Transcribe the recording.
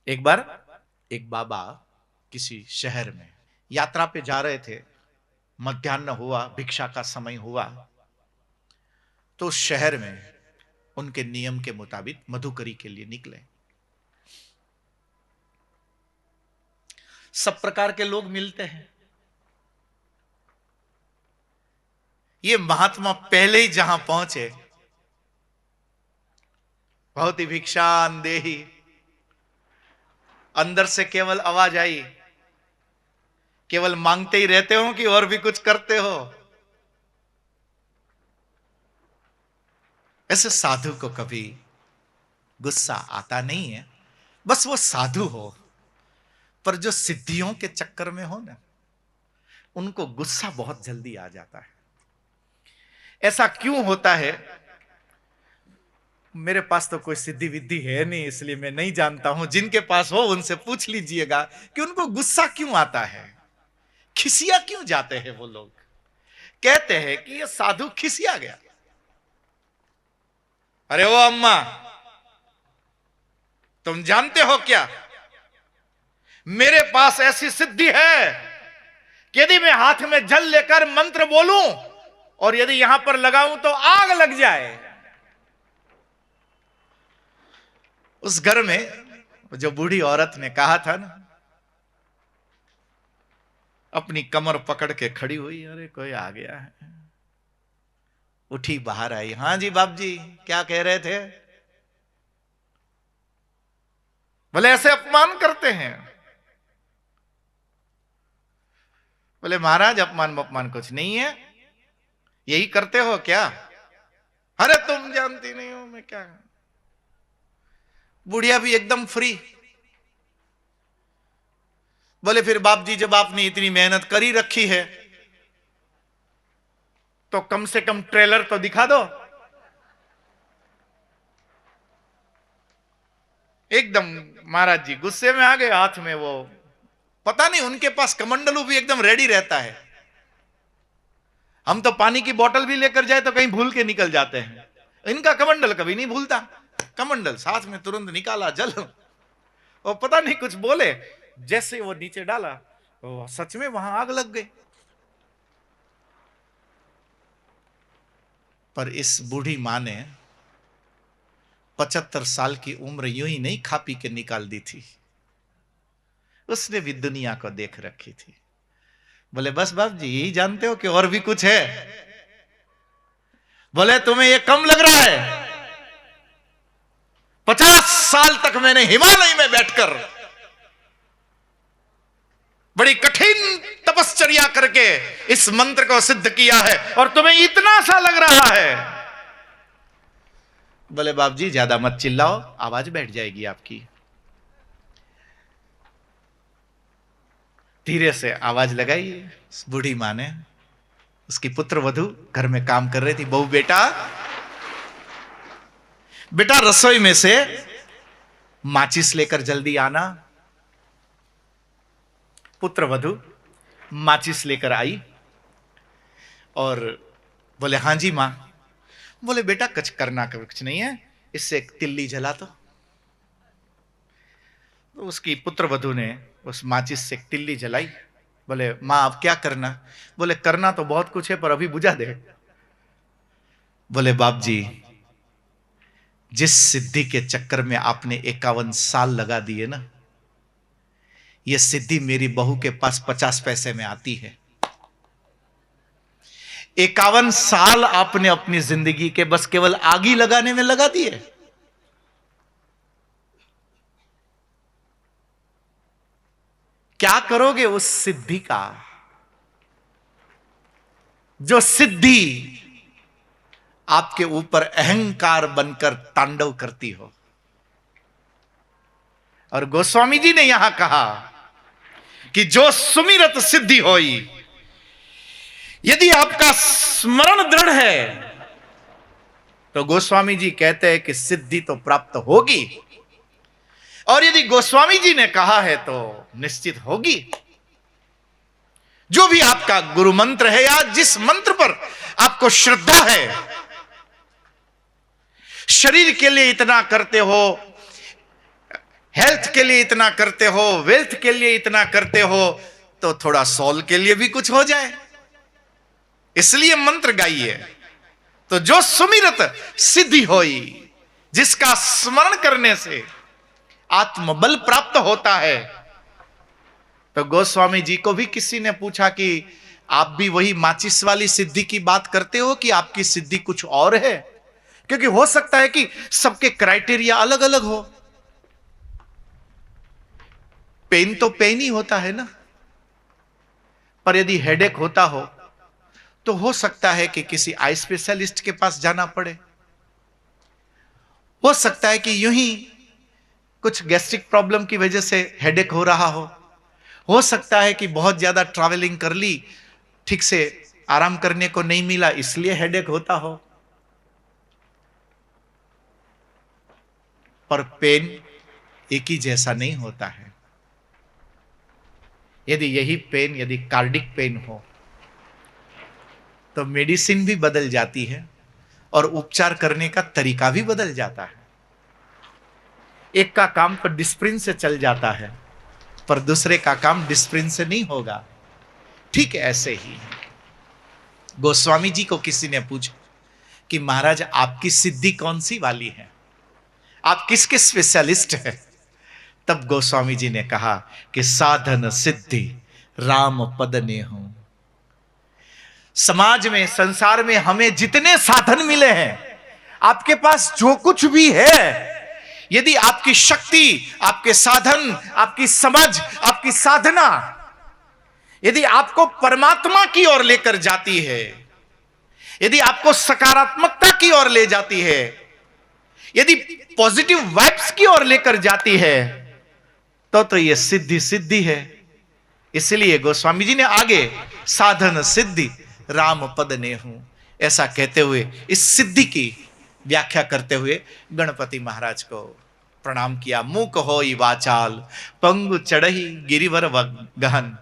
एक बार एक बाबा किसी शहर में यात्रा पे जा रहे थे। मध्याह्न हुआ, भिक्षा का समय हुआ, तो उस शहर में उनके नियम के मुताबिक मधुकरी के लिए निकले। सब प्रकार के लोग मिलते हैं। ये महात्मा पहले ही जहां पहुंचे, बहुत ही भिक्षान देही, अंदर से केवल आवाज आई, केवल मांगते ही रहते हो कि और भी कुछ करते हो। ऐसे साधु को कभी गुस्सा आता नहीं है, बस वो साधु हो। पर जो सिद्धियों के चक्कर में हो ना, उनको गुस्सा बहुत जल्दी आ जाता है। ऐसा क्यों होता है? मेरे पास तो कोई सिद्धि विद्धि है नहीं, इसलिए मैं नहीं जानता हूं। जिनके पास हो उनसे पूछ लीजिएगा कि उनको गुस्सा क्यों आता है, खिसिया क्यों जाते हैं। वो लोग कहते हैं कि ये साधु खिसिया गया। अरे ओ अम्मा, तुम जानते हो क्या, मेरे पास ऐसी सिद्धि है कि यदि मैं हाथ में जल लेकर मंत्र बोलूं और यदि यहां पर लगाऊं तो आग लग जाए। उस घर में जो बूढ़ी औरत ने कहा था ना, अपनी कमर पकड़ के खड़ी हुई, अरे कोई आ गया है। उठी, बाहर आई। हाँ जी बाप जी, क्या कह रहे थे? बोले ऐसे अपमान करते हैं। बोले महाराज, अपमान कुछ नहीं है, यही करते हो क्या? अरे तुम जानती नहीं हो मैं क्या। बुढ़िया भी एकदम फ्री। बोले फिर बाप जी, जब आपने इतनी मेहनत करी रखी है तो कम से कम ट्रेलर तो दिखा दो। एकदम महाराज जी गुस्से में आ गए। हाथ में वो, पता नहीं उनके पास कमंडलू भी एकदम रेडी रहता है। हम तो पानी की बोतल भी लेकर जाए तो कहीं भूल के निकल जाते हैं, इनका कमंडल कभी नहीं भूलता। कमंडल साथ में तुरंत निकाला, जल, और पता नहीं कुछ बोले, जैसे वो नीचे डाला तो सच में वहां आग लग गई। पर इस बूढ़ी मां ने 75 साल की उम्र यूं ही नहीं खा पी के निकाल दी थी। उसने भी दुनिया को देख रखी थी। बोले बस बाप जी, यही जानते हो कि और भी कुछ है? बोले तुम्हें ये कम लग रहा है? 50 साल तक मैंने हिमालय में बैठकर बड़ी कठिन तपश्चर्या करके इस मंत्र को सिद्ध किया है, और तुम्हें इतना सा लग रहा है। बोले बाप जी ज्यादा मत चिल्लाओ, आवाज बैठ जाएगी आपकी। धीरे से आवाज लगाई। बूढ़ी मां ने, उसकी पुत्र वधू घर में काम कर रही थी। बहू, बेटा रसोई में से माचिस लेकर जल्दी आना। पुत्र वधू माचिस लेकर आई और बोले हाँ जी मां। बोले बेटा कुछ करना कुछ नहीं है, इससे एक तिल्ली जला तो उसकी पुत्र वधू ने उस माचिस से एक तिल्ली जलाई। बोले मां अब क्या करना? बोले करना तो बहुत कुछ है, पर अभी बुझा दे। बोले बाप जी, जिस सिद्धि के चक्कर में आपने 51 साल लगा दिए ना, यह सिद्धि मेरी बहू के पास 50 पैसे में आती है। 51 साल आपने अपनी जिंदगी के बस केवल आग ही लगाने में लगा दिए। क्या करोगे उस सिद्धि का, जो सिद्धि आपके ऊपर अहंकार बनकर तांडव करती हो? और गोस्वामी जी ने यहां कहा कि जो सुमिरत सिद्धि होई, यदि आपका स्मरण दृढ़ है तो गोस्वामी जी कहते हैं कि सिद्धि तो प्राप्त होगी, और यदि गोस्वामी जी ने कहा है तो निश्चित होगी। जो भी आपका गुरु मंत्र है या जिस मंत्र पर आपको श्रद्धा है, शरीर के लिए इतना करते हो, हेल्थ के लिए इतना करते हो, वेल्थ के लिए इतना करते हो, तो थोड़ा सॉल के लिए भी कुछ हो जाए, इसलिए मंत्र गाइए। तो जो सुमिरत सिद्धि होई, जिसका स्मरण करने से आत्मबल प्राप्त होता है। तो गोस्वामी जी को भी किसी ने पूछा कि आप भी वही माचिस वाली सिद्धि की बात करते हो कि आपकी सिद्धि कुछ और है? क्योंकि हो सकता है कि सबके क्राइटेरिया अलग अलग हो। पेन तो पेन ही होता है ना, पर यदि हेडेक होता हो तो हो सकता है कि किसी आई स्पेशलिस्ट के पास जाना पड़े। हो सकता है कि यूं ही कुछ गैस्ट्रिक प्रॉब्लम की वजह से हेडेक हो रहा हो सकता है कि बहुत ज्यादा ट्रैवलिंग कर ली, ठीक से आराम करने को नहीं मिला, इसलिए हेडेक होता हो। पर पेन एक ही जैसा नहीं होता है। यदि यही पेन यदि कार्डिक पेन हो तो मेडिसिन भी बदल जाती है और उपचार करने का तरीका भी बदल जाता है। एक का काम तो डिस्प्रिन से चल जाता है, पर दूसरे का काम डिस्प्रिन से नहीं होगा। ठीक ऐसे ही गोस्वामी जी को किसी ने पूछा कि महाराज आपकी सिद्धि कौन सी वाली है, आप किसके स्पेशलिस्ट हैं? तब गोस्वामी जी ने कहा कि साधन सिद्धि राम पद ने हूं। समाज में, संसार में हमें जितने साधन मिले हैं, आपके पास जो कुछ भी है, यदि आपकी शक्ति, आपके साधन, आपकी समझ, आपकी साधना यदि आपको परमात्मा की ओर लेकर जाती है, यदि आपको सकारात्मकता की ओर ले जाती है, यदि पॉजिटिव वाइब्स की ओर लेकर जाती है, तो यह सिद्धि सिद्धि है। इसलिए गोस्वामी जी ने आगे साधन सिद्धि राम पद ने हूं, ऐसा कहते हुए इस सिद्धि की व्याख्या करते हुए गणपति महाराज को प्रणाम किया। मूक होई वाचाल पंगु चढ़ही गिरिवर गहन,